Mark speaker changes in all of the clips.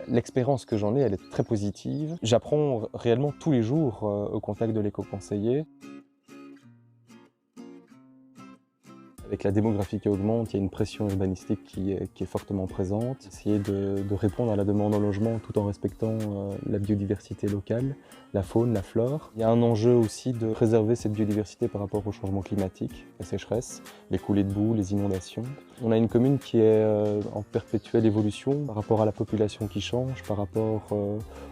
Speaker 1: L'expérience que j'en ai, elle est très positive. J'apprends réellement tous les jours au contact de l'éco-conseiller. Avec la démographie qui augmente, il y a une pression urbanistique qui est fortement présente. Essayer de répondre à la demande en logement tout en respectant la biodiversité locale, la faune, la flore. Il y a un enjeu aussi de préserver cette biodiversité par rapport au changement climatique, la sécheresse, les coulées de boue, les inondations. On a une commune qui est en perpétuelle évolution par rapport à la population qui change, par rapport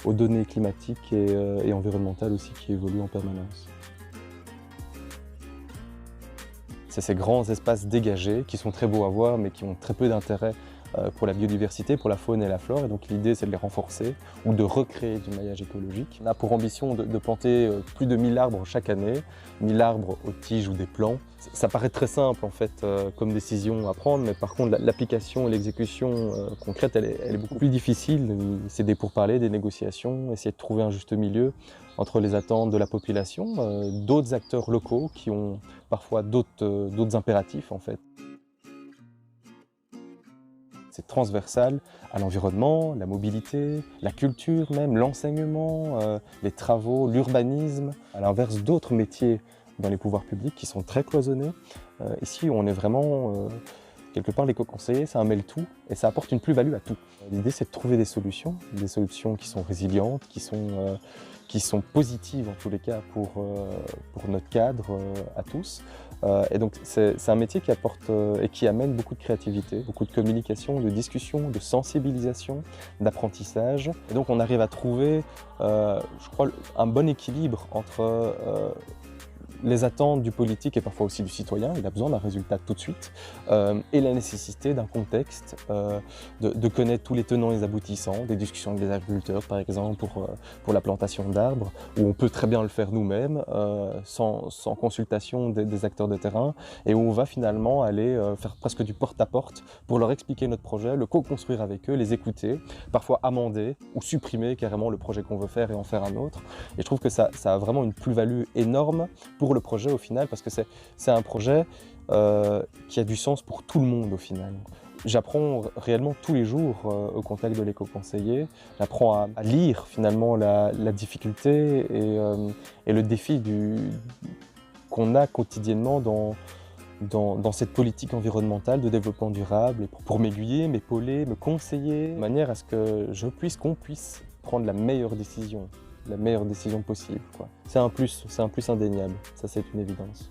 Speaker 1: aux données climatiques et environnementales aussi qui évoluent en permanence. C'est ces grands espaces dégagés qui sont très beaux à voir mais qui ont très peu d'intérêt pour la biodiversité, pour la faune et la flore. Et donc l'idée c'est de les renforcer ou de recréer du maillage écologique. On a pour ambition de planter plus de 1000 arbres chaque année, 1000 arbres aux tiges ou des plants. Ça paraît très simple en fait comme décision à prendre, mais par contre l'application et l'exécution concrète elle est beaucoup plus difficile. C'est des pourparlers, des négociations, essayer de trouver un juste milieu entre les attentes de la population, d'autres acteurs locaux qui ont parfois d'autres impératifs en fait. C'est transversal à l'environnement, la mobilité, la culture même, l'enseignement, les travaux, l'urbanisme. À l'inverse d'autres métiers dans les pouvoirs publics qui sont très cloisonnés. Ici, on est vraiment, quelque part, l'éco-conseiller, ça mêle tout et ça apporte une plus-value à tout. L'idée, c'est de trouver des solutions qui sont résilientes, qui sont positives en tous les cas pour notre cadre à tous. Et donc c'est un métier qui apporte et qui amène beaucoup de créativité, beaucoup de communication, de discussion, de sensibilisation, d'apprentissage. Et donc on arrive à trouver, je crois, un bon équilibre entre les attentes du politique et parfois aussi du citoyen, il a besoin d'un résultat tout de suite, et la nécessité d'un contexte, de connaître tous les tenants et les aboutissants, des discussions avec des agriculteurs par exemple pour la plantation d'arbres, où on peut très bien le faire nous-mêmes, sans consultation des acteurs de terrain, et où on va finalement aller faire presque du porte-à-porte pour leur expliquer notre projet, le co-construire avec eux, les écouter, parfois amender ou supprimer carrément le projet qu'on veut faire et en faire un autre. Et je trouve que ça a vraiment une plus-value énorme pour le projet au final, parce que c'est un projet qui a du sens pour tout le monde au final. J'apprends réellement tous les jours au contact de l'éco-conseiller. J'apprends à lire finalement la difficulté et le défi qu'on a quotidiennement dans cette politique environnementale de développement durable, et pour m'aiguiller, m'épauler, me conseiller, de manière à ce que qu'on puisse prendre la meilleure décision possible, quoi. C'est un plus indéniable, ça c'est une évidence.